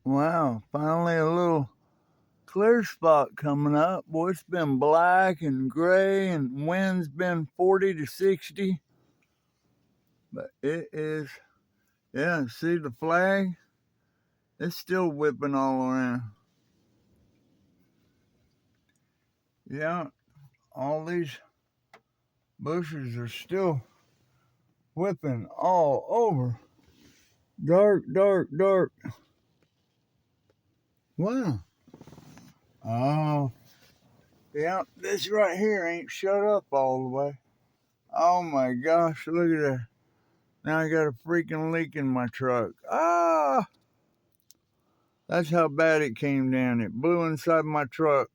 Wow, finally a little clear spot coming up. Boy, it's been black and gray and wind's been 40 to 60. But it is, yeah, see the flag? It's still whipping all around. Yeah, all these bushes are still whipping all over. Dark, dark, dark. Wow. Oh, yeah, this right here ain't shut up all the way. Oh my gosh, look at that. Now I got a freaking leak in my truck. Ah! That's how bad it came down. It blew inside my truck.